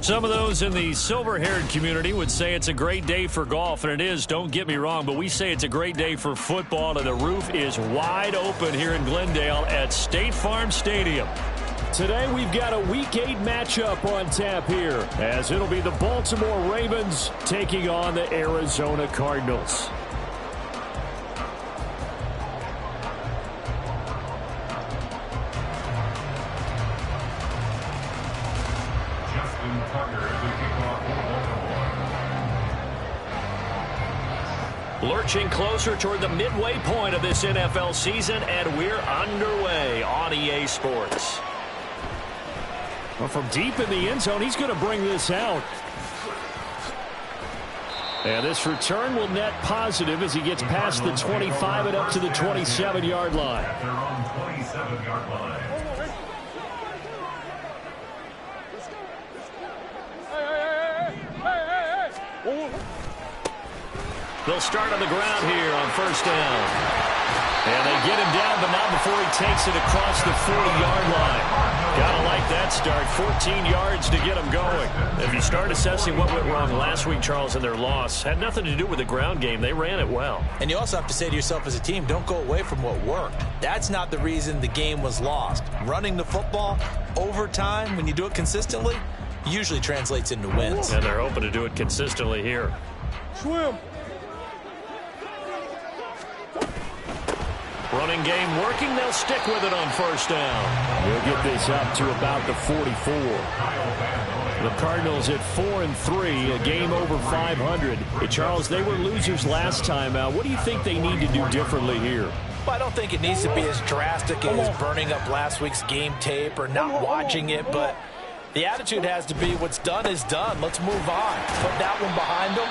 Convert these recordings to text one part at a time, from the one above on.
Some of those in the silver-haired community would say it's a great day for golf, and it is, don't get me wrong, but we say it's a great day for football, and the roof is wide open here in Glendale at State Farm Stadium. Today we've got a Week 8 matchup on tap here, as it'll be the Baltimore Ravens taking on the Arizona Cardinals. Lurching closer toward the midway point of this NFL season, and we're underway on EA Sports. Well, from deep in the end zone, he's going to bring this out. And this return will net positive as he gets past the 25 and up to the 27-yard line. Their own 27-yard line. They'll start on the ground here on first down. And they get him down, but not before he takes it across the 40-yard line. Gotta like that start. 14 yards to get him going. If you start assessing what went wrong last week, Charles, in their loss, had nothing to do with the ground game. They ran it well. And you also have to say to yourself as a team, don't go away from what worked. That's not the reason the game was lost. Running the football over time, when you do it consistently, usually translates into wins. And they're hoping to do it consistently here. Swim. Running game working. They'll stick with it on first down. We'll get this up to about the 44. The Cardinals at 4-3, a game over 500. Hey, Charles, they were losers last time out. What do you think they need to do differently here? Well, I don't think it needs to be as drastic as burning up last week's game tape or not watching it, but the attitude has to be what's done is done. Let's move on. Put that one behind them,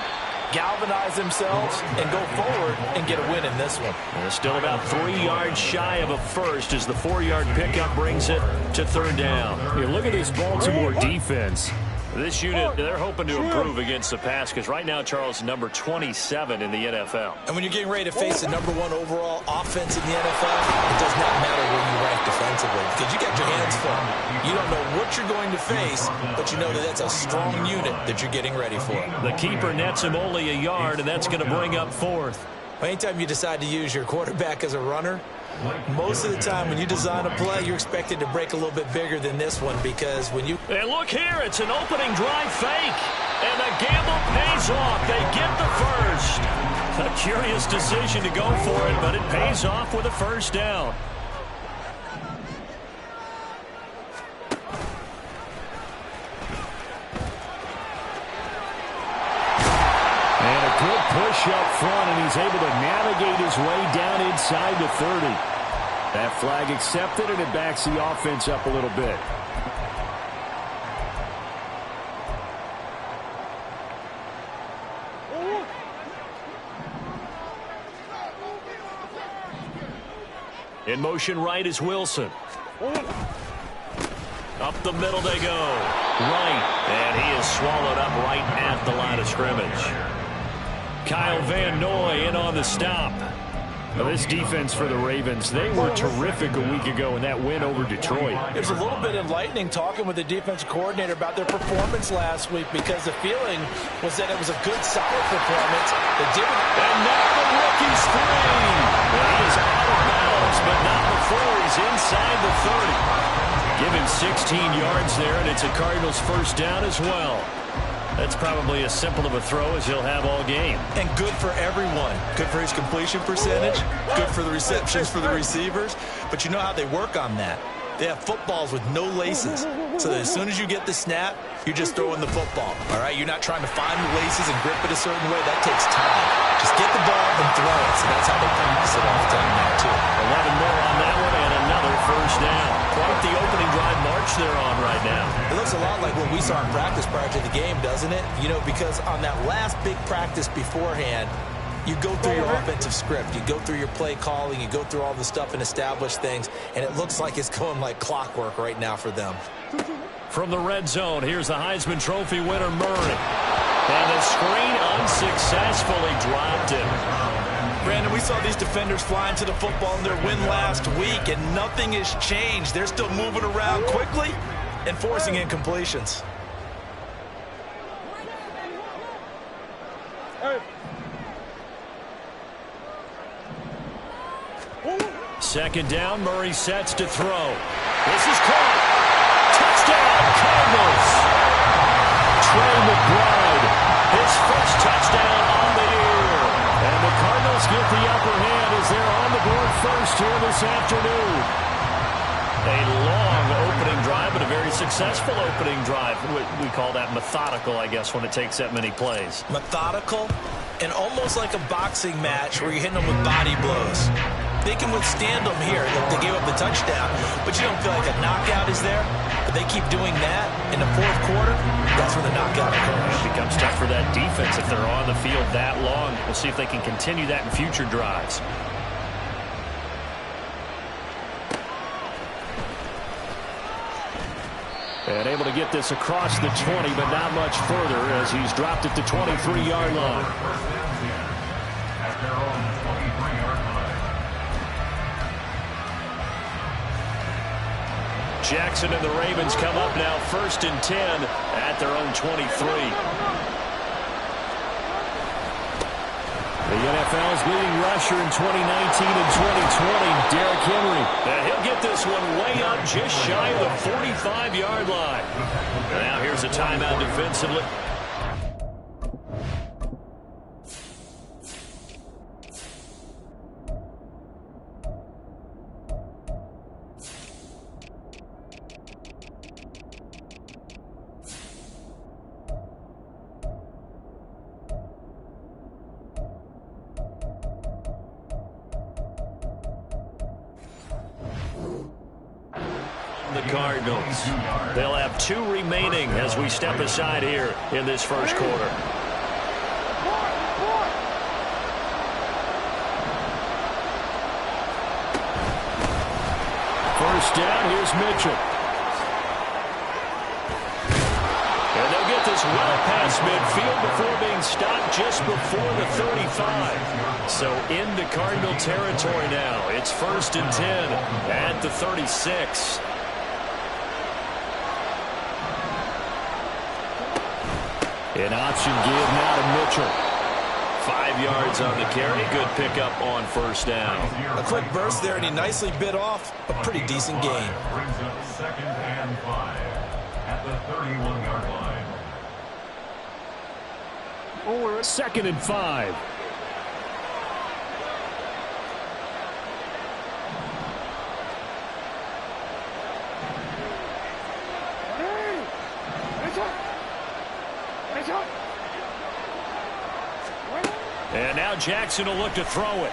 galvanize themselves, and go forward and get a win in this one. They're still about 3 yards shy of a first as the 4-yard pickup brings it to third down. Hey, look at this Baltimore defense. This unit, they're hoping to improve against the pass because right now, Charles, number 27 in the NFL. And when you're getting ready to face the #1 overall offense in the NFL, it does not matter where you rank defensively because you got your hands full. You don't know what you're going to face, but you know that that's a strong unit that you're getting ready for. The keeper nets him only a yard, and that's going to bring up fourth. Anytime you decide to use your quarterback as a runner, most of the time when you design a play, you're expected to break a little bit bigger than this one because when you... And look here, it's an opening drive fake. And the gamble pays off. They get the first. A curious decision to go for it, but it pays off with a first down. And a good push up front, and he's able to navigate his way down inside the 30. That flag accepted, and it backs the offense up a little bit. In motion right is Wilson. Up the middle they go. Right, and he is swallowed up right at the line of scrimmage. Kyle Van Noy in on the stop. Now this defense for the Ravens, they were terrific a week ago in that win over Detroit. It was a little bit enlightening talking with the defensive coordinator about their performance last week because the feeling was that it was a good, solid performance. They didn't. And now the rookie screen. Well, he is out of bounds, but not before he's inside the 30. Give him 16 yards there, and it's a Cardinals first down as well. That's probably as simple of a throw as he'll have all game. And good for everyone. Good for his completion percentage. Good for the receptions for the receivers. But you know how they work on that. They have footballs with no laces. So that as soon as you get the snap, you're just throwing the football. All right? You're not trying to find the laces and grip it a certain way. That takes time. Just get the ball and throw it. So that's how they practice it all the time now, too. 11 more on that one and another first down. Quite the opening drive march they're on right now. It looks a lot like what we saw in practice prior to the game, doesn't it? You know, because on that last big practice beforehand, you go through your offensive script. You go through your play calling. You go through all the stuff and establish things. And it looks like it's going like clockwork right now for them. From the red zone, here's the Heisman Trophy winner, Murray. And the screen unsuccessfully dropped it. Brandon, we saw these defenders flying to the football in their win last week, and nothing has changed. They're still moving around quickly and forcing incompletions. Second down, Murray sets to throw. This is caught. Touchdown, Cardinals. Trey McBride, his first touchdown on the year. And the Cardinals get the upper hand as they're on the board first here this afternoon. A long opening drive, but a very successful opening drive. We call that methodical, I guess, when it takes that many plays. Methodical and almost like a boxing match where you're hitting them with body blows. They can withstand them here. They gave up the touchdown, but you don't feel like a knockout is there. But they keep doing that in the fourth quarter. That's when the knockout occurs. It becomes tough for that defense if they're on the field that long. We'll see if they can continue that in future drives. And able to get this across the 20, but not much further as he's dropped it to 23-yard line. Jackson and the Ravens come up now 1st and 10 at their own 23. The NFL's leading rusher in 2019 and 2020, Derrick Henry. And he'll get this one way up just shy of the 45-yard line. And now here's a timeout defensively. The Cardinals. They'll have 2 remaining as we step aside here in this first quarter. First down, here's Mitchell. And they'll get this well past midfield before being stopped just before the 35. So into Cardinal territory now. It's 1st and 10 at the 36. An option give now to Mitchell. 5 yards on the carry. Good pickup on first down. A quick burst there, and he nicely bit off a pretty decent gain. Brings up 2nd and 5 at the 31-yard line. 2nd and 5. And now Jackson will look to throw it.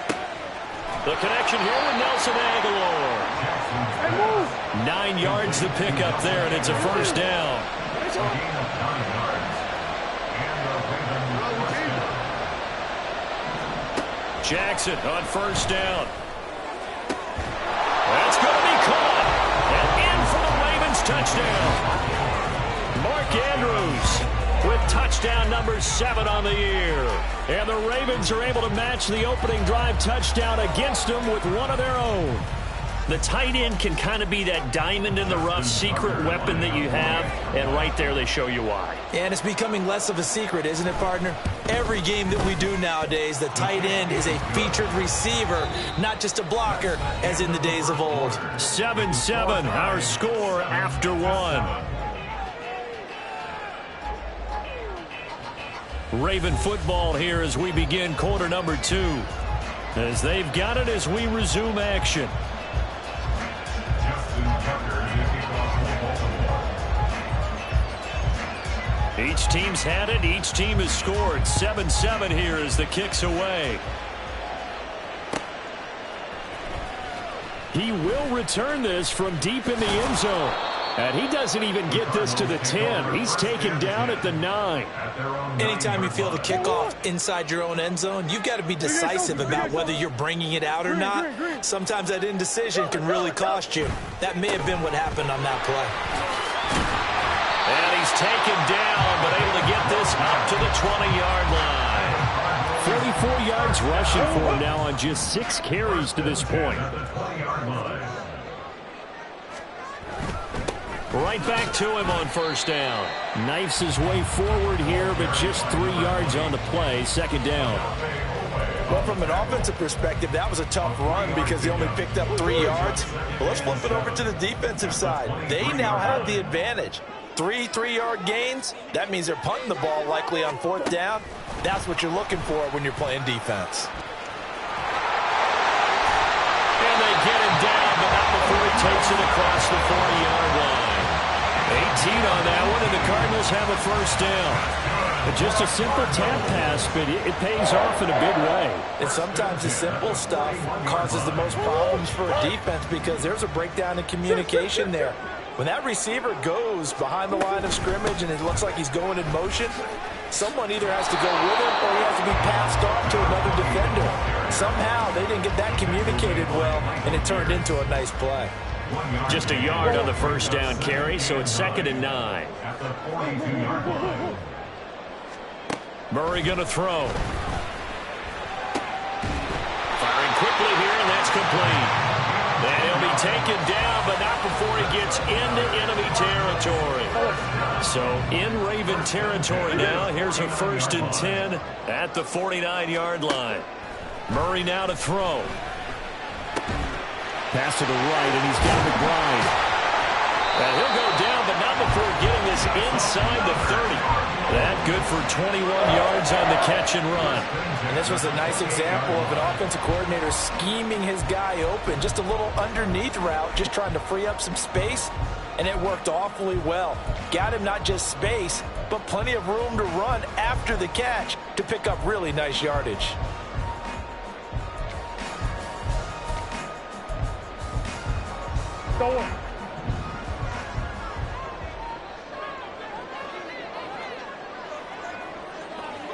The connection here with Nelson Aguilar. 9 yards to pick up there, and it's a first down. Jackson on first down. That's going to be caught. And in for the Ravens touchdown. Mark Andrews with touchdown number 7 on the year. And the Ravens are able to match the opening drive touchdown against them with one of their own. The tight end can kind of be that diamond in the rough secret weapon that you have, and right there they show you why. And it's becoming less of a secret, isn't it, partner? Every game that we do nowadays, the tight end is a featured receiver, not just a blocker, as in the days of old. 7-7, our score after 1. Raven football here as we begin quarter number 2. As they've got it as we resume action. Each team's had it. Each team has scored. 7-7 here as the kick's away. He will return this from deep in the end zone. And he doesn't even get this to the 10. He's taken down at the 9. Anytime you feel the kickoff inside your own end zone, you've got to be decisive about whether you're bringing it out or not. Sometimes that indecision can really cost you. That may have been what happened on that play. And he's taken down, but able to get this up to the 20-yard line. 44 yards rushing for him now on just 6 carries to this point. Right back to him on first down. Knifes his way forward here, but just 3 yards on the play. Second down. Well, from an offensive perspective, that was a tough run because he only picked up 3 yards. But let's flip it over to the defensive side. They now have the advantage. 3 3-yard gains, that means they're punting the ball likely on 4th down. That's what you're looking for when you're playing defense. And they get him down, but not before he takes it across the 40-yard line. 18 on that one, and the Cardinals have a first down. Just a simple tap pass, but it pays off in a big way. And sometimes the simple stuff causes the most problems for a defense because there's a breakdown in communication there. When that receiver goes behind the line of scrimmage and it looks like he's going in motion, someone either has to go with him or he has to be passed off to another defender. Somehow they didn't get that communicated well, and it turned into a nice play. Just a yard on the first down carry, so it's 2nd and 9. Murray going to throw. Firing quickly here, and that's complete. And he'll be taken down, but not before he gets into enemy territory. So in Raven territory now. Here's a 1st and 10 at the 49-yard line. Murray now to throw. Pass to the right, and he's got McBride. And he'll go down, but not before getting this inside the 30. That good for 21 yards on the catch and run. And this was a nice example of an offensive coordinator scheming his guy open. Just a little underneath route, just trying to free up some space, and it worked awfully well. Got him not just space, but plenty of room to run after the catch to pick up really nice yardage. Go on.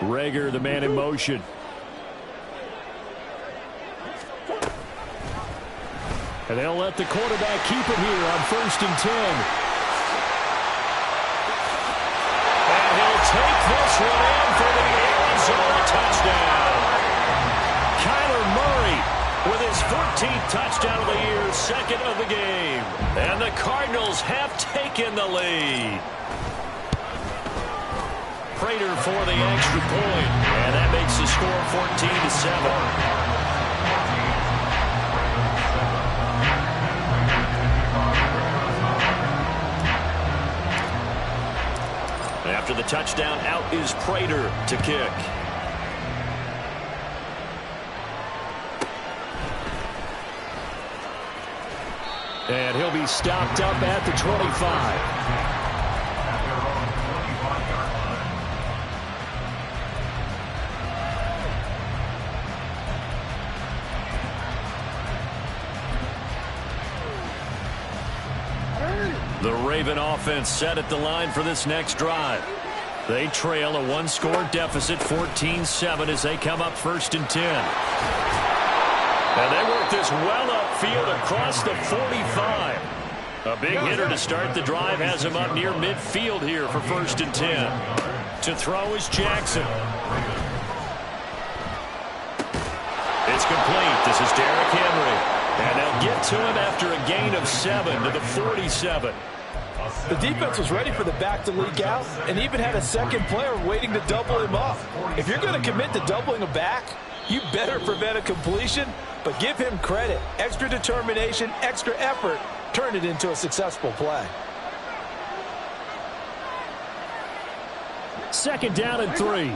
Reagor, the man in motion. And they'll let the quarterback keep it here on 1st and 10. And he'll take this one in for the Arizona touchdown. Kyler Murray with his 14th touchdown of the year, 2nd of the game. And the Cardinals have taken the lead. Prater for the extra point, and that makes the score 14-7. After the touchdown, out is Prater to kick. And he'll be stopped up at the 25. The Raven offense set at the line for this next drive. They trail a 1-score deficit, 14-7, as they come up 1st and 10. And they work this well upfield across the 45. A big hitter to start the drive has him up near midfield here for 1st and 10. To throw is Jackson. It's complete. This is Derrick Henry. And they'll get to him after a gain of 7 to the 47. The defense was ready for the back to leak out and even had a second player waiting to double him up. If you're going to commit to doubling a back, you better prevent a completion, but give him credit. Extra determination, extra effort, turn it into a successful play. 2nd down and 3.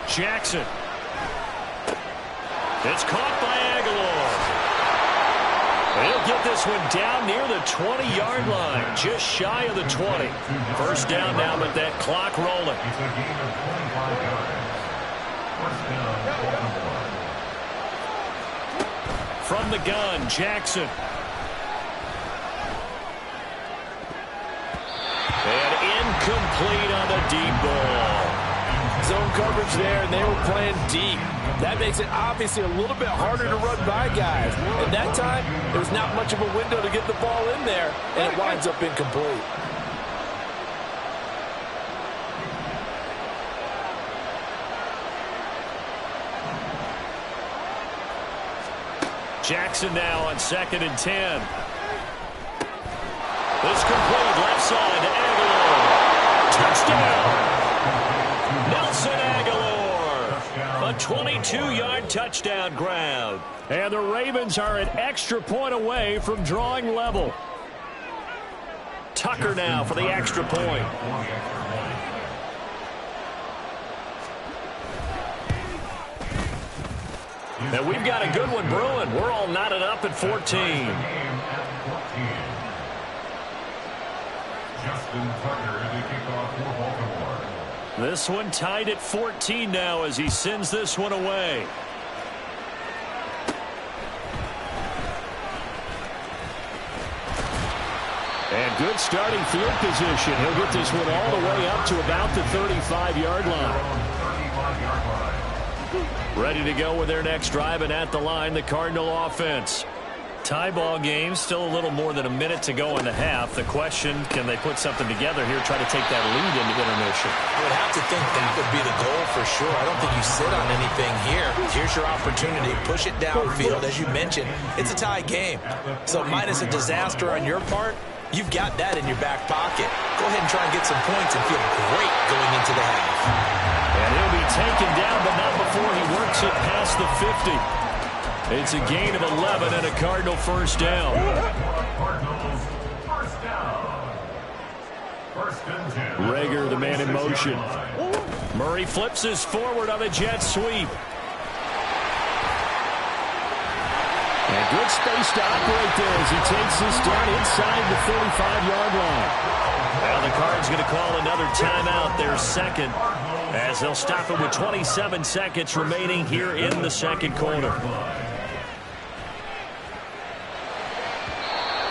Jackson. It's caught by Aguilar. He'll get this one down near the 20-yard line, just shy of the 20. 1st down now, but that clock rolling. From the gun, Jackson. And incomplete on the deep ball. Zone coverage there, and they were playing deep. That makes it obviously a little bit harder to run by guys. At that time, there was not much of a window to get the ball in there, and it winds up incomplete. Jackson now on 2nd and 10. This complete left side to Aguilar. Touchdown! Nelson Aguilar. A 22-yard touchdown grab. And the Ravens are an extra point away from drawing level. Tucker now for the extra point. And we've got a good one brewing. We're all knotted up at 14. This one tied at 14 now as he sends this one away. And good starting field position. He'll get this one all the way up to about the 35-yard line. Ready to go with their next drive, and at the line, the Cardinal offense. Tie ball game, still a little more than a minute to go in the half. The question, can they put something together here, try to take that lead into intermission? I would have to think that would be the goal for sure. I don't think you sit on anything here. Here's your opportunity. Push it downfield. As you mentioned, it's a tie game. So minus a disaster on your part, you've got that in your back pocket. Go ahead and try and get some points and feel great going into the half. And he'll be taken down, but not before he works it past the 50. It's a gain of 11 and a Cardinal first down. Reagor, the man in motion. Murray flips his forward on a jet sweep. And good space to operate there as he takes this down inside the 45-yard line. Now the Cards going to call another timeout, their second, as they'll stop it with 27 seconds remaining here in the second quarter.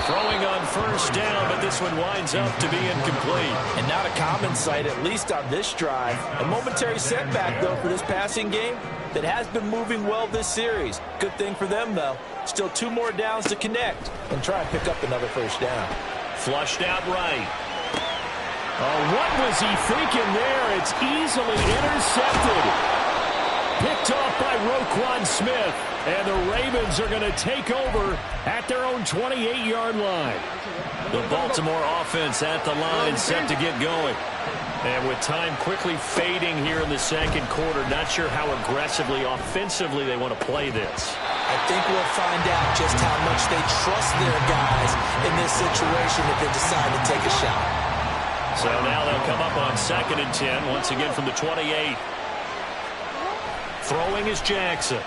Throwing on first down, but this one winds up to be incomplete. And not a common sight, at least on this drive. A momentary setback, though, for this passing game that has been moving well this series. Good thing for them, though. Still 2 more downs to connect and try and pick up another first down. Flushed out right. Oh, what was he thinking there? It's easily intercepted. Picked off by Roquan Smith. And the Ravens are going to take over at their own 28-yard line. The Baltimore offense at the line, set to get going. And with time quickly fading here in the second quarter, not sure how aggressively, offensively they want to play this. I think we'll find out just how much they trust their guys in this situation if they decide to take a shot. So now they'll come up on 2nd and 10, once again from the 28. Throwing is Jackson.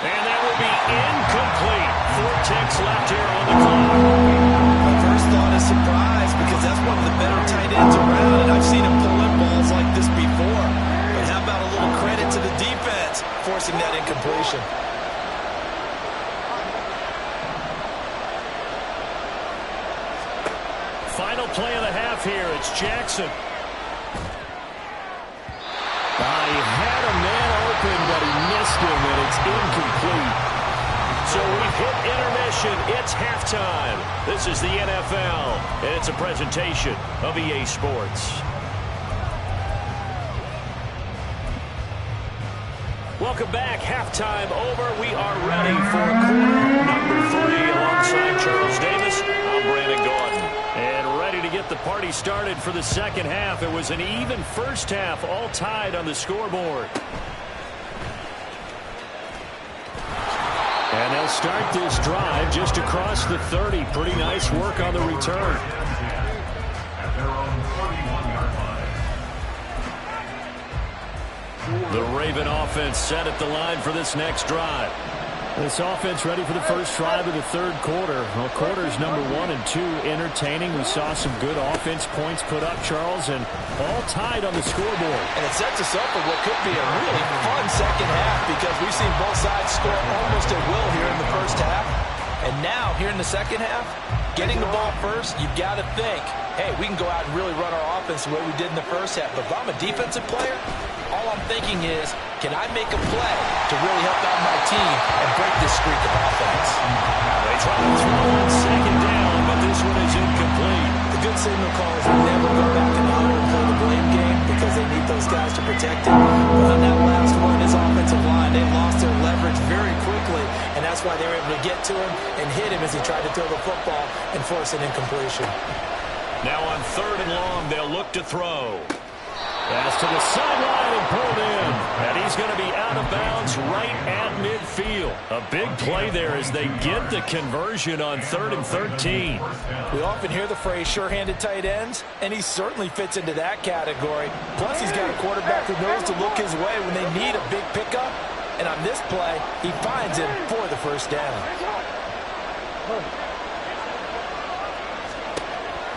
And that will be incomplete. 4 ticks left here on the clock. My first thought is surprise because that's one of the better tight ends around, and I've seen him pull in balls like this before. But how about a little credit to the defense forcing that incompletion? Final play of the half here. It's Jackson. He had a man open, but he missed him, and it's incomplete. So we've hit intermission. It's halftime. This is the NFL, and it's a presentation of EA Sports. Welcome back. Halftime over. We are ready for quarter number 3 alongside Charles Davis. I'm Brandon Gaudin. And ready to get the party started for the second half. It was an even first half, all tied on the scoreboard. And they'll start this drive just across the 30. Pretty nice work on the return. The Raven offense set at the line for this next drive. This offense ready for the first drive of the third quarter. Well, quarters number 1 and 2 entertaining. We saw some good offense points put up, Charles, and all tied on the scoreboard. And it sets us up for what could be a really fun second half because we've seen both sides score almost at will here in the first half. And now, here in the second half, getting the ball first, you've got to think, hey, we can go out and really run our offense the way we did in the first half. But if I'm a defensive player, all I'm thinking is, can I make a play to really help out my team and break this streak of offense? They try to throw on second down, but this one is incomplete. The good signal call is never go back in the huddle and play the blame game because they need those guys to protect him. But on that last one, his offensive line, they lost their leverage. That's why they were able to get to him and hit him as he tried to throw the football and force an incompletion. Now on 3rd and long, they'll look to throw. Pass to the sideline and pulled in. And he's going to be out of bounds right at midfield. A big play there as they get the conversion on 3rd and 13. We often hear the phrase sure-handed tight ends, and he certainly fits into that category. Plus, he's got a quarterback who knows to look his way when they need a big pickup. And on this play, he finds him for the first down.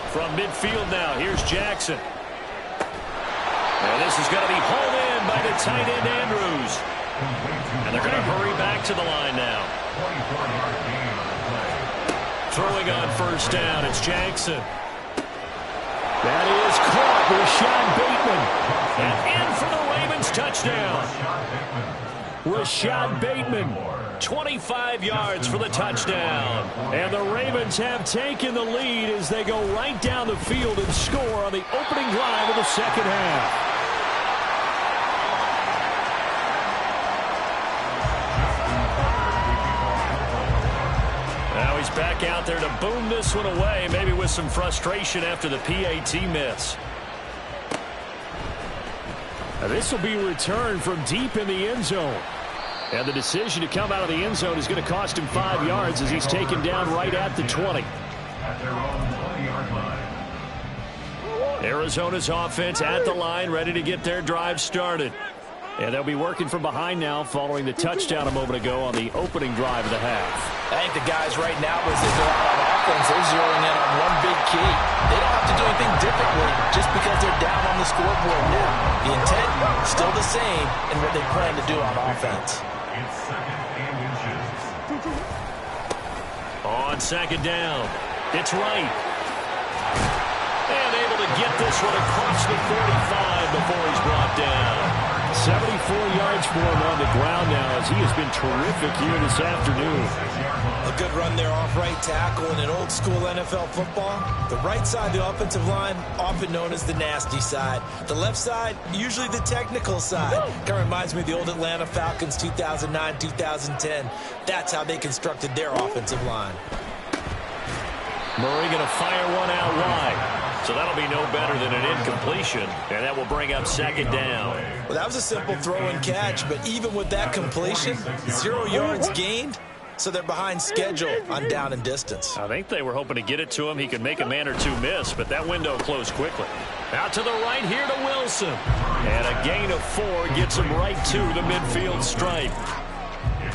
From midfield now, here's Jackson. And this is going to be hauled in by the tight end, Andrews. And they're going to hurry back to the line now. Throwing on 1st down, it's Jackson. That is caught, Rashad Bateman. And in for the Ravens touchdown. Rashad Bateman, 25 yards for the touchdown. And the Ravens have taken the lead as they go right down the field and score on the opening drive of the second half. Now he's back out there to boom this one away, maybe with some frustration after the PAT miss. Now this will be returned from deep in the end zone. And the decision to come out of the end zone is going to cost him 5 yards as he's taken down right at the 20. At their own 20-yard line. Arizona's offense at the line, ready to get their drive started. And they'll be working from behind now following the touchdown a moment ago on the opening drive of the half. I think the guys right now, as they go out on offense, they're zeroing in on one big key. They don't have to do anything differently just because they're down on the scoreboard now. The intent is still the same in what they plan to do on offense. It's 2nd and inches. On 2nd down, it's Wright. And able to get this one across the 45 before he's brought down. 74 yards for him on the ground now as he has been terrific here this afternoon. A good run there off right tackle in an old school NFL football. The right side of the offensive line, often known as the nasty side. The left side, usually the technical side. Kind of reminds me of the old Atlanta Falcons 2009-2010. That's how they constructed their offensive line. Murray going to fire one out wide. So that'll be no better than an incompletion, and that will bring up 2nd down. Well, that was a simple throw and catch, but even with that completion, 0 yards gained, so they're behind schedule on down and distance. I think they were hoping to get it to him. He could make a man or two miss, but that window closed quickly. Out to the right here to Wilson. And a gain of 4 gets him right to the midfield stripe.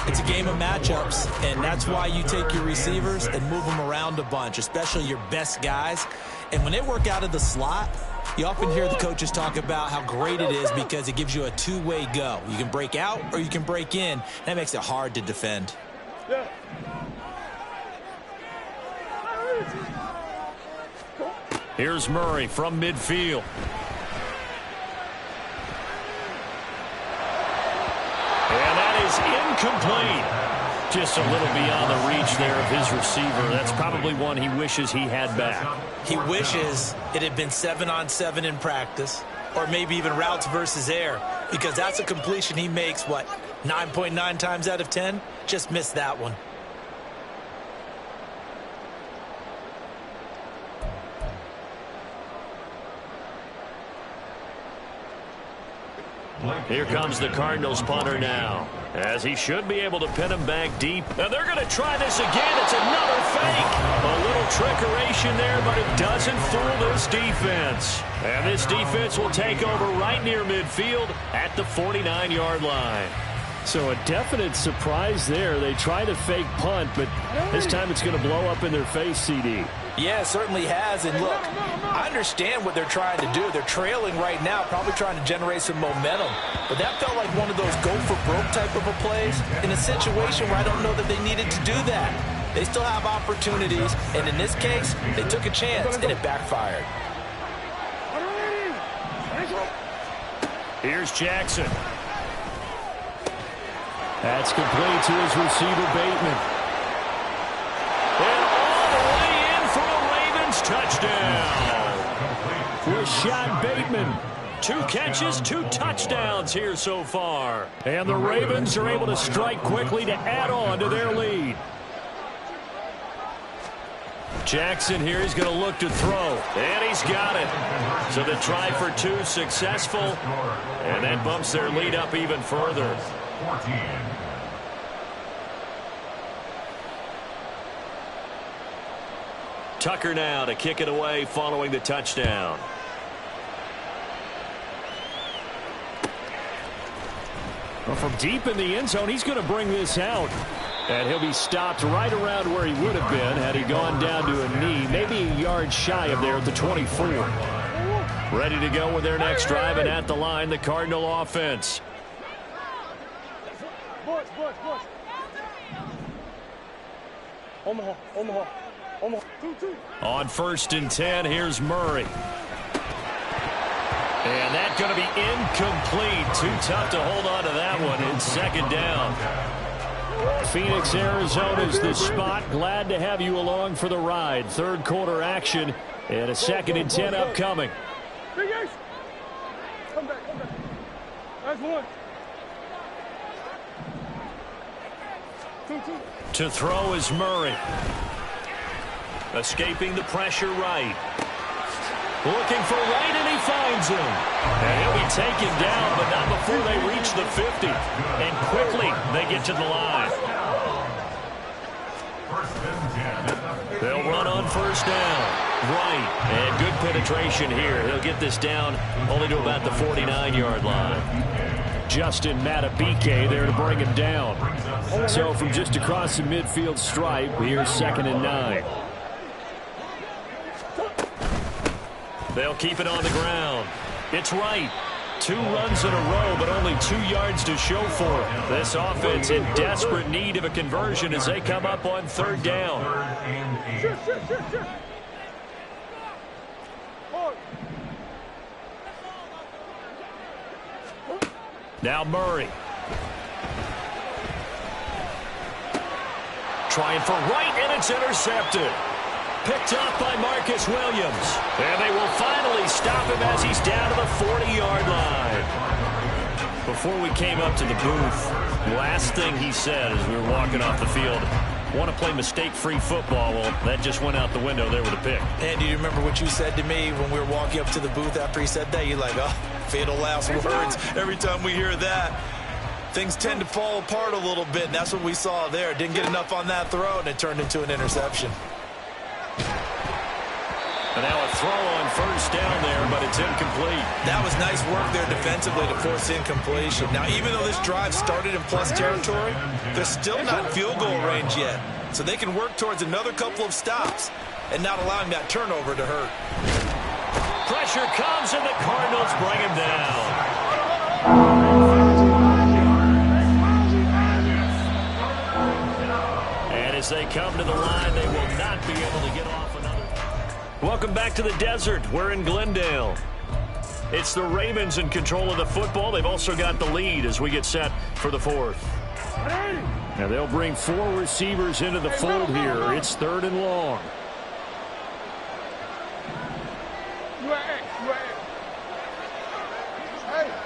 It's a game of matchups, and that's why you take your receivers and move them around a bunch, especially your best guys. And when they work out of the slot, you often hear the coaches talk about how great it is because it gives you a two-way go. You can break out or you can break in. That makes it hard to defend. Here's Murray from midfield. And that is incomplete. Just a little beyond the reach there of his receiver. That's probably one he wishes he had back. He wishes it had been 7-on-7 in practice, or maybe even routes versus air, because that's a completion he makes, 9.9 times out of 10? Just missed that one. Here comes the Cardinals punter now, as he should be able to pin him back deep. And they're going to try this again. It's another fake. A little trickeration there, but it doesn't fool this defense. And this defense will take over right near midfield at the 49-yard line. So a definite surprise there. They try to fake punt, but this time it's going to blow up in their face, CD. Yeah, it certainly has. And look, I understand what they're trying to do. They're trailing right now, probably trying to generate some momentum. But that felt like one of those go-for-broke type of a plays in a situation where I don't know that they needed to do that. They still have opportunities, and in this case, they took a chance, and it backfired. Here's Jackson. That's complete to his receiver, Bateman. And all the way in for a Ravens touchdown. Rashad Bateman 2 catches, 2 touchdowns here so far. And the Ravens are able to strike quickly to add on to their lead. Jackson here is going to look to throw. And he's got it. So the try for 2 successful. And that bumps their lead up even further. 14. Tucker now to kick it away following the touchdown. Well, from deep in the end zone, he's going to bring this out. And he'll be stopped right around where he would have been had he gone down to a knee, maybe a yard shy of there at the 24. Ready to go with their next drive, and at the line, the Cardinal offense. On 1st and 10, here's Murray. And that's going to be incomplete. Too tough to hold on to that one. It's 2nd down. Phoenix, Arizona is the spot. Glad to have you along for the ride. 3rd quarter action and a 2nd and 10 upcoming. Come back. That's 1. 2. To throw is Murray. Escaping the pressure right. Looking for right, and he finds him. And he'll be taken down, but not before they reach the 50. And quickly, they get to the line. They'll run on 1st down. Right. And good penetration here. He'll get this down only to about the 49-yard line. Justin Matabike there to bring him down. So from just across the midfield stripe, here's 2nd and 9. They'll keep it on the ground. It's right. 2 runs in a row, but only 2 yards to show for it. This offense in desperate need of a conversion as they come up on 3rd down. Now Murray. Trying for right, and it's intercepted. Picked up by Marcus Williams. And they will finally stop him as he's down to the 40-yard line. Before we came up to the booth, last thing he said as we were walking off the field, want to play mistake-free football. Well, that just went out the window there with a pick. And do you remember what you said to me when we were walking up to the booth after he said that? You're like, oh, fatal last words. Every time we hear that, things tend to fall apart a little bit, and that's what we saw there. Didn't get enough on that throw, and it turned into an interception. And now a throw on 1st down there, but it's incomplete. That was nice work there defensively to force incompletion. Now, even though this drive started in plus territory, they're still not in field goal range yet. So they can work towards another couple of stops and not allowing that turnover to hurt. Pressure comes, and the Cardinals bring him down. And as they come to the line, they will not be able to get off another. Welcome back to the desert. We're in Glendale. It's the Ravens in control of the football. They've also got the lead as we get set for the 4th. Now they'll bring 4 receivers into the fold here. It's 3rd and long.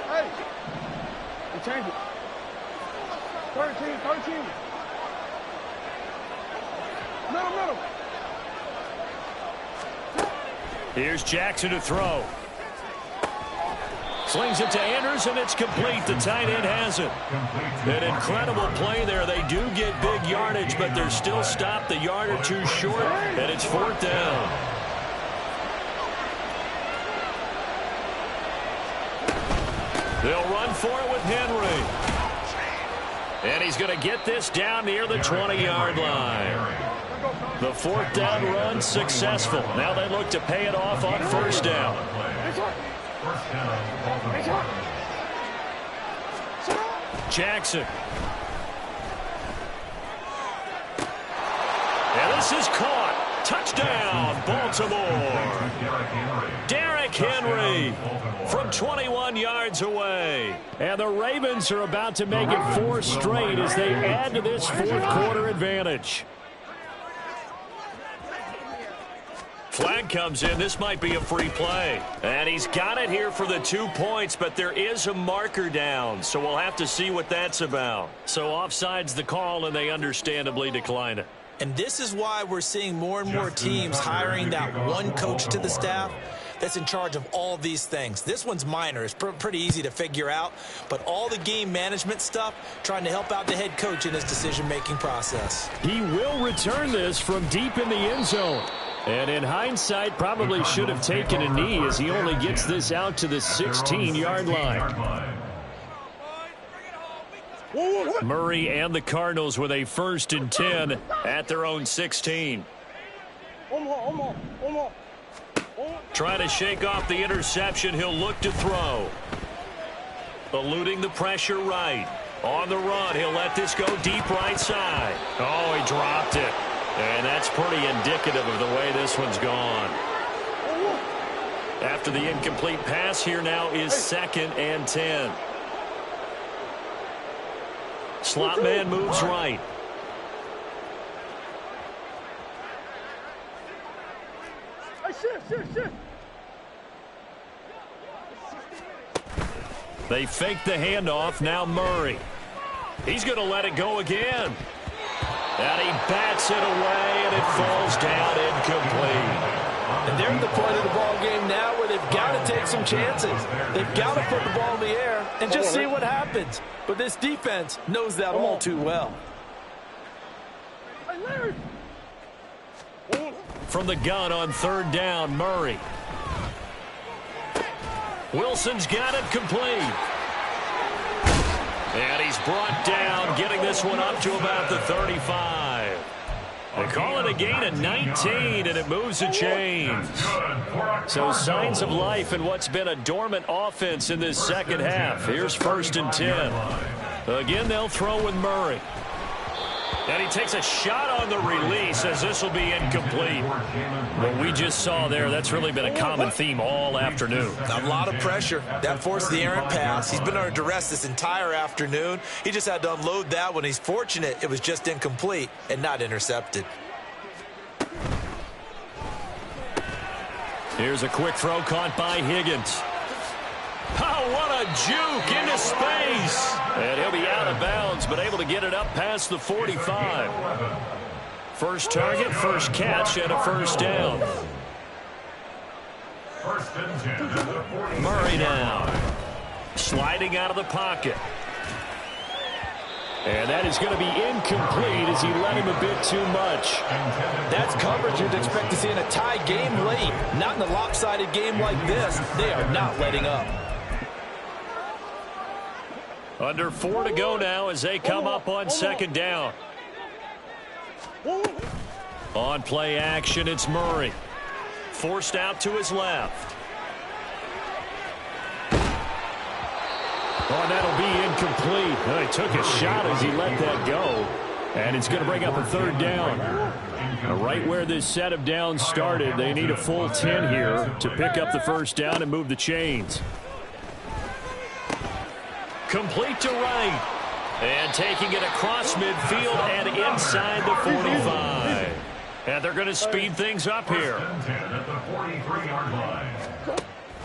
Hey. You change it. 13. Middle. Here's Jackson to throw. Slings it to Andrews, and it's complete. The tight end has it. An incredible play there. They do get big yardage, but they're still stopped a yard or 2 short, and it's 4th down. They'll run for it with Henry. And he's going to get this down near the 20-yard line. The 4th down run successful. Now they look to pay it off on 1st down. Jackson. And this is caught. Touchdown, Baltimore. Derrick Henry from 21 yards away. And the Ravens are about to make it 4 straight as they add to this 4th quarter advantage. Flag comes in. This might be a free play. And he's got it here for the 2 points, but there is a marker down, so we'll have to see what that's about. So offside's the call, and they understandably decline it. And this is why we're seeing more and more teams hiring that one coach to the staff that's in charge of all these things. This one's minor. It's pretty easy to figure out. But all the game management stuff, trying to help out the head coach in his decision-making process. He will return this from deep in the end zone. And in hindsight, probably should have taken a knee as he only gets this out to the 16-yard line. Murray and the Cardinals with a 1st and 10 at their own 16. Trying to shake off the interception. He'll look to throw. Eluding the pressure right. On the run, he'll let this go deep right side. Oh, he dropped it. And that's pretty indicative of the way this one's gone. After the incomplete pass, here now is 2nd and 10. Slot man moves right. They fake the handoff. Now Murray. He's going to let it go again. And he bats it away, and it falls down incomplete. And they're at the point of the ball game now where they've got to take some chances. They've got to put the ball in the air and just see what happens. But this defense knows that all too well. From the gun on 3rd down, Murray. Wilson's got it complete. And he's brought down, getting this one up to about the 35. They call it a gain of 19, and it moves the chains. So signs of life in what's been a dormant offense in this second half. Here's 1st and 10. Again, they'll throw with Murray. And he takes a shot on the release as this will be incomplete. What we just saw there, that's really been a common theme all afternoon. A lot of pressure. That forced the errant pass. He's been under duress this entire afternoon. He just had to unload that one. He's fortunate it was just incomplete and not intercepted. Here's a quick throw caught by Higgins. Oh, what a juke into space. And he'll be out of bounds, but able to get it up past the 45. First target, first catch, and a 1st down. Murray now. Sliding out of the pocket. And that is going to be incomplete as he let him a bit too much. That's coverage you'd expect to see in a tie game late. Not in a lopsided game like this. They are not letting up. Under 4 to go now as they come up on 2nd down. On play action, it's Murray. Forced out to his left. Oh, and that'll be incomplete. Well, he took a shot as he let that go. And it's going to bring up a 3rd down. Right where this set of downs started, they need a full 10 here to pick up the 1st down and move the chains. Complete to right. And taking it across midfield and inside the 45. And they're going to speed things up here.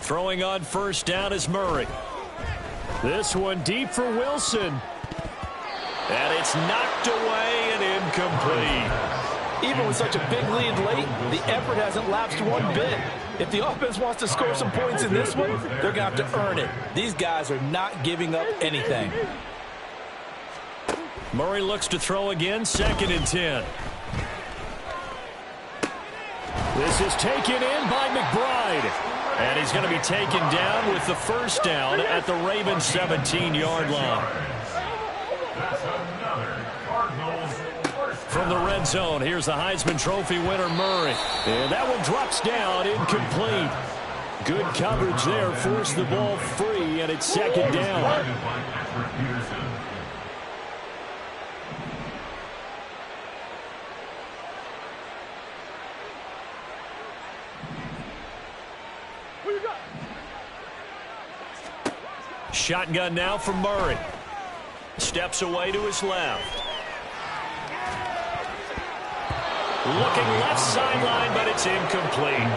Throwing on 1st down is Murray. This one deep for Wilson. And it's knocked away and incomplete. Even with such a big lead late, the effort hasn't lapsed one bit. If the offense wants to score some points in this one, they're going to have to earn it. These guys are not giving up anything. Murray looks to throw again, 2nd and 10. This is taken in by McBride. And he's going to be taken down with the 1st down at the Ravens 17-yard line. From the red zone, here's the Heisman Trophy winner, Murray. And that one drops down, incomplete. Good coverage there, forced the ball free, and it's 2nd down. Shotgun now from Murray. Steps away to his left. looking left sideline, but it's incomplete.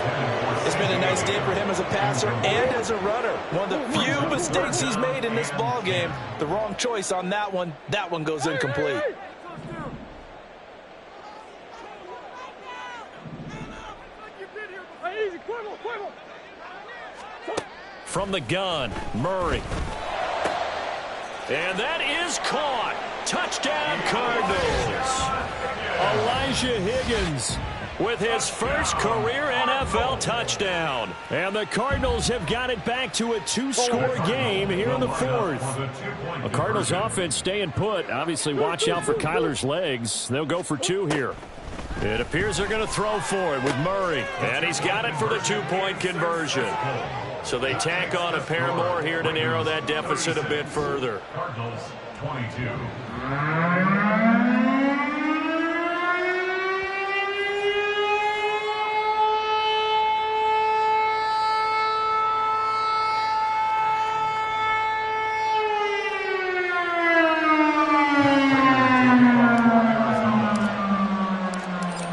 It's been a nice day for him as a passer and as a runner. One of the few mistakes he's made in this ball game. The wrong choice on that one. That one goes incomplete. From the gun, Murray. And that is caught. Touchdown, Cardinals. Elijah Higgins with his first career NFL touchdown. And the Cardinals have got it back to a two-score game here in the fourth. The Cardinals offense staying put. Obviously, watch out for Kyler's legs. They'll go for two here. It appears they're going to throw for it with Murray. And he's got it for the two-point conversion. So they tack on a pair more here to narrow that deficit a bit further. Cardinals 22.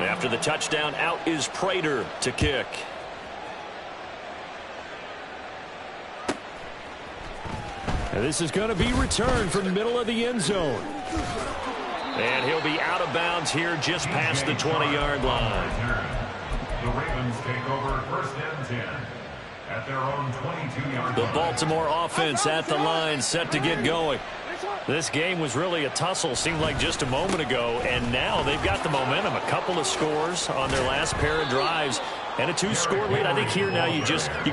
After the touchdown, out is Prater to kick. And this is going to be returned from the middle of the end zone. And he'll be out of bounds here just past the 20-yard line. The Ravens take over first and 10 at their own 22-yard line. The Baltimore offense at the line, set to get going. This game was really a tussle, seemed like just a moment ago, and now they've got the momentum. A couple of scores on their last pair of drives and a two-score lead. I think here now you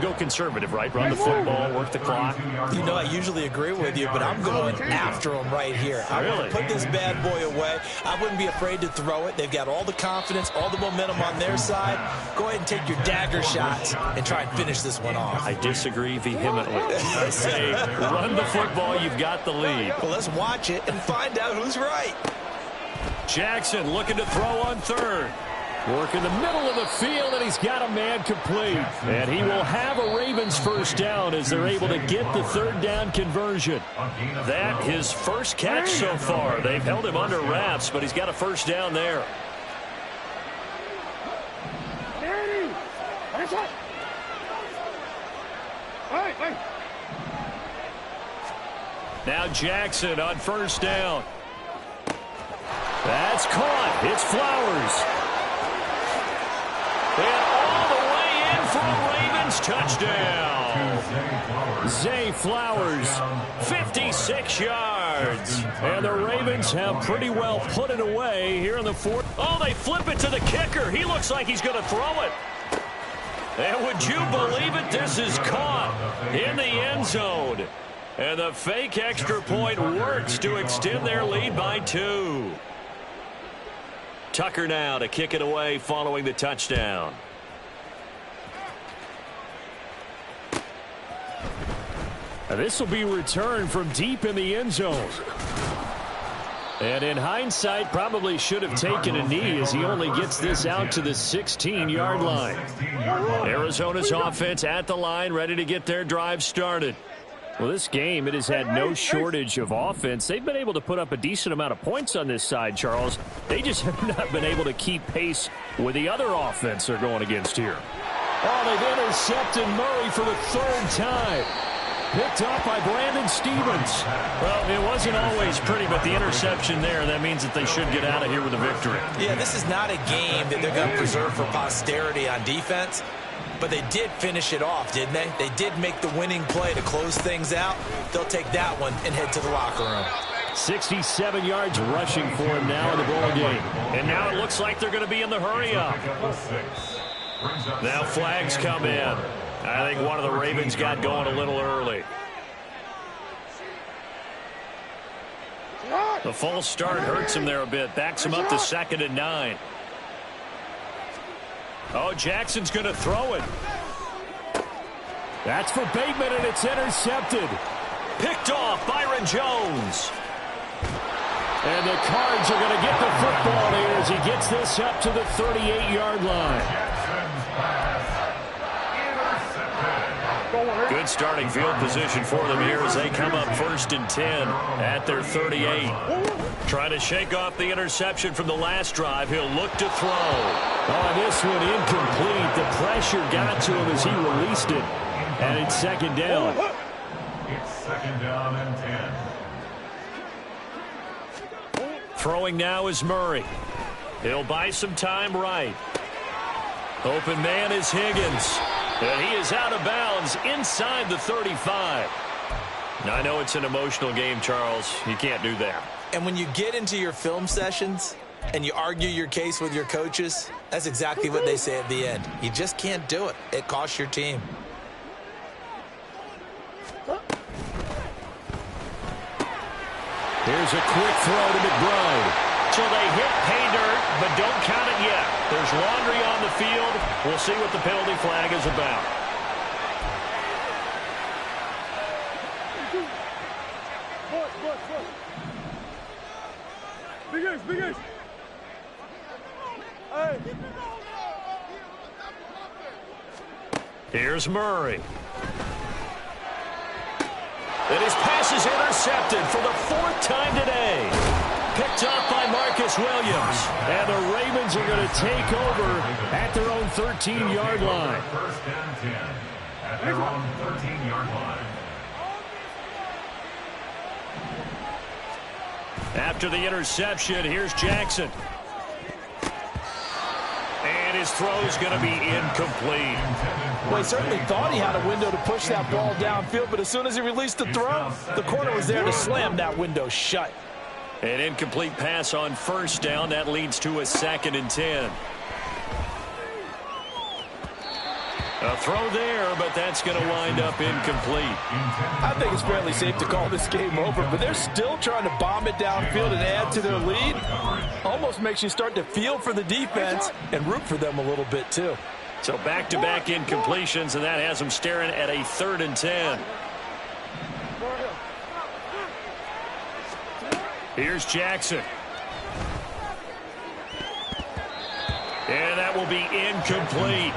go conservative, right? Run the football, work the clock. You know, I usually agree with you, but I'm going after them right here. I want to put this bad boy away. I wouldn't be afraid to throw it. They've got all the confidence, all the momentum on their side. Go ahead and take your dagger shots and try and finish this one off. I disagree vehemently. I say run the football. You've got the lead. Well, let's watch it and find out who's right. Jackson looking to throw on third. Work in the middle of the field, and he's got a man complete. And he will have a Ravens first down as they're able to get the third down conversion. That his first catch so far. They've held him under wraps, but he's got a first down there. Now Jackson on first down. That's caught. It's Flowers. And all the way in for a Ravens touchdown. Zay Flowers, 56 yards. And the Ravens have pretty well put it away here in the fourth. Oh, they flip it to the kicker. He looks like he's going to throw it. And would you believe it? This is caught in the end zone. And the fake extra point works to extend their lead by 2. Tucker now to kick it away following the touchdown. And this will be returned from deep in the end zone. And in hindsight, probably should have taken a knee as he only gets this out to the 16-yard line. Arizona's offense at the line, ready to get their drive started. Well, this game, it has had no shortage of offense. They've been able to put up a decent amount of points on this side, Charles. They just have not been able to keep pace with the other offense they're going against here. Oh, they've intercepted Murray for the third time. Picked off by Brandon Stevens. Well, it wasn't always pretty, but the interception there, that means that they should get out of here with a victory. Yeah, this is not a game that they're going to preserve for posterity on defense. But they did finish it off, didn't they? They did make the winning play to close things out. They'll take that one and head to the locker room. 67 yards rushing for him now in the ball game. And now it looks like they're going to be in the hurry-up. Now flags come in. I think one of the Ravens got going a little early. The false start hurts him there a bit. Backs him up to 2nd and 9. Oh, Jackson's going to throw it. That's for Bateman, and it's intercepted. Picked off, Byron Jones. And the Cards are going to get the football here as he gets this up to the 38-yard line. Good starting field position for them here as they come up 1st and 10 at their 38. Trying to shake off the interception from the last drive. He'll look to throw. Oh, this one incomplete. The pressure got to him as he released it. And it's 2nd down. It's 2nd down and 10. Throwing now is Murray. He'll buy some time right. Open man is Higgins. And he is out of bounds inside the 35. Now, I know it's an emotional game, Charles. You can't do that. And when you get into your film sessions and you argue your case with your coaches, that's exactly what they say at the end. You just can't do it. It costs your team. Here's a quick throw to McBride. So they hit pay dirt, but don't count it yet. There's laundry on the field. We'll see what the penalty flag is about. Big Ace. Hey. Here's Murray. And his pass is intercepted for the 4th time today. Picked up by Marcus Williams. And the Ravens are going to take over at their own 13-yard line. 1st and 10 at their own 13-yard line. After the interception, here's Jackson. And his throw's going to be incomplete. Well, he certainly thought he had a window to push that ball downfield, but as soon as he released the throw, the corner was there to slam that window shut. An incomplete pass on 1st down. That leads to a 2nd and 10. A throw there, but that's going to wind up incomplete. I think it's fairly safe to call this game over, but they're still trying to bomb it downfield and add to their lead. Almost makes you start to feel for the defense and root for them a little bit, too. So back-to-back incompletions, and that has them staring at a 3rd and 10. Here's Jackson. And that will be incomplete.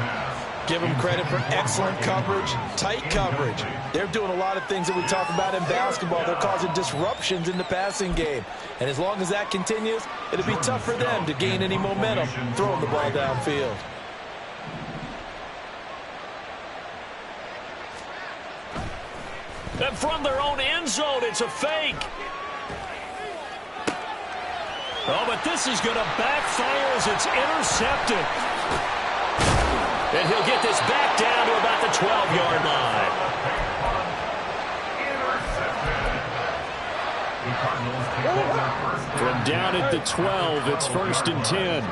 Give them credit for excellent coverage, tight coverage. They're doing a lot of things that we talk about in basketball. They're causing disruptions in the passing game. And as long as that continues, it'll be tough for them to gain any momentum throwing the ball downfield. And from their own end zone, it's a fake. Oh, but this is going to backfire as it's intercepted. And he'll get this back down to about the 12-yard line. From down at the 12, it's 1st and 10.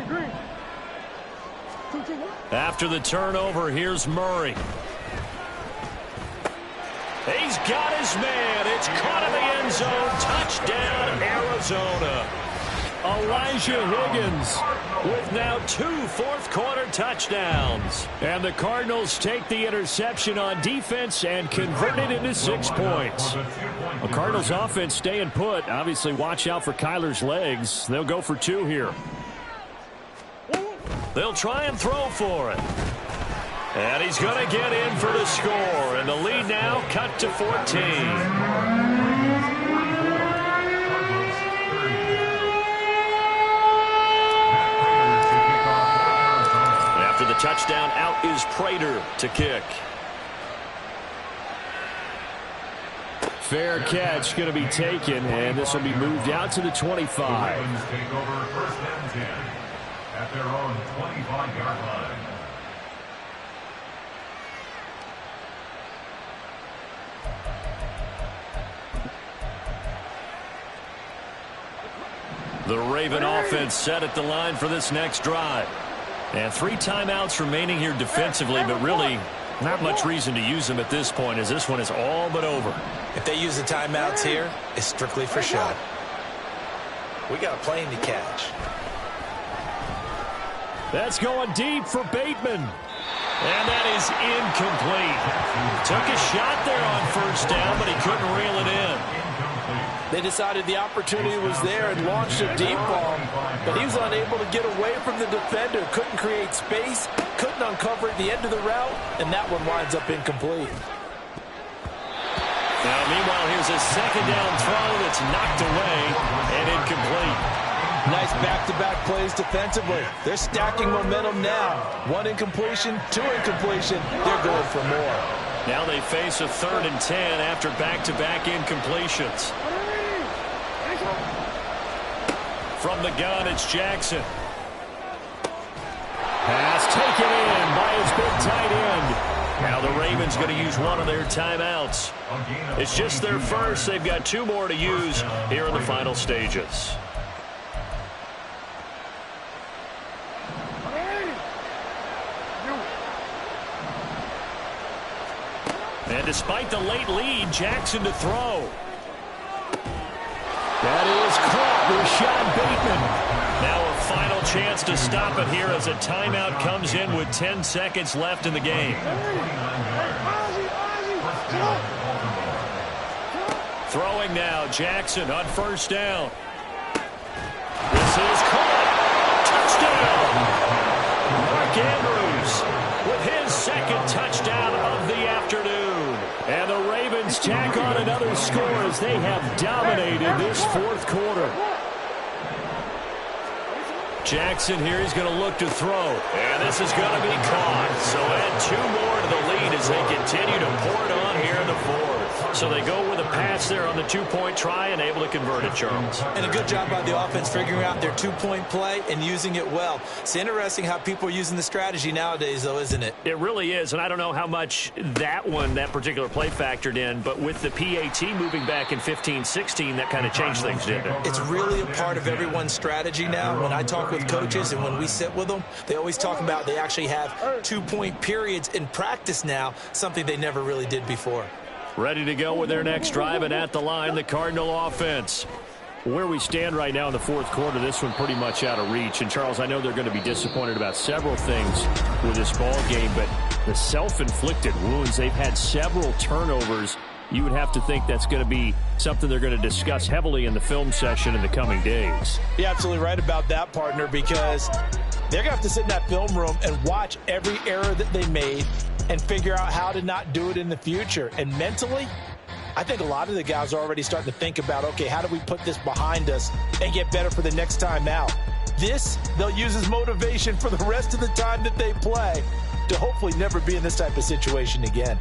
Green. After the turnover, here's Murray. He's got his man. It's caught in the end zone. Touchdown, Arizona. Elijah Higgins with now 2 fourth-quarter touchdowns. And the Cardinals take the interception on defense and convert it into 6 points. The Cardinals offense staying put. Obviously, watch out for Kyler's legs. They'll go for 2 here. They'll try and throw for it. And he's going to get in for the score. And the lead now cut to 14. After the touchdown, out is Prater to kick. Fair catch going to be taken, and this will be moved out to the 25. The Ravens take over 1st and 10 at their own 25-yard line. The Raven offense set at the line for this next drive. And 3 timeouts remaining here defensively, but really not much reason to use them at this point as this one is all but over. If they use the timeouts here, it's strictly for show. We got a plane to catch. That's going deep for Bateman. And that is incomplete. Took a shot there on 1st down, but he couldn't reel it in. They decided the opportunity was there and launched a deep ball, but he was unable to get away from the defender. Couldn't create space, couldn't uncover at the end of the route, and that one winds up incomplete. Now, meanwhile, here's a second down throw that's knocked away and incomplete. Nice back-to-back plays defensively. They're stacking momentum now. 1 incompletion, 2 incompletion. They're going for more. Now they face a 3rd and 10 after back-to-back incompletions. From the gun, it's Jackson. Pass taken in by his big tight end. Now the Ravens going to use one of their timeouts. It's just their first. They've got 2 more to use here in the final stages. And despite the late lead, Jackson to throw. That is caught. Rashad Bateman. Now a final chance to stop it here as a timeout comes in with 10 seconds left in the game. Throwing now, Jackson on 1st down. This is caught. Touchdown. Mark Andrews with his 2nd touchdown of the afternoon. And the Ravens tack on another score as they have dominated this 4th quarter. Jackson here is going to look to throw. And this is going to be caught. So add 2 more to the lead as they continue to pour it on here in the 4th. So they go with a pass there on the 2-point try and able to convert it, Charles. And a good job by the offense figuring out their 2-point play and using it well. It's interesting how people are using the strategy nowadays, though, isn't it? It really is, and I don't know how much that particular play factored in, but with the PAT moving back in 15-16, that kind of changed things, didn't it? It's really a part of everyone's strategy now. When I talk with coaches and when we sit with them, they always talk about they actually have 2-point periods in practice now, something they never really did before. Ready to go with their next drive, and at the line, the Cardinal offense. Where we stand right now in the 4th quarter, this one pretty much out of reach. And, Charles, I know they're going to be disappointed about several things with this ball game, but the self-inflicted wounds, they've had several turnovers. You would have to think that's going to be something they're going to discuss heavily in the film session in the coming days. You're absolutely right about that, partner, because they're going to have to sit in that film room and watch every error that they made and figure out how to not do it in the future. And mentally, I think a lot of the guys are already starting to think about, okay, how do we put this behind us and get better for the next time out? This, they'll use as motivation for the rest of the time that they play to hopefully never be in this type of situation again.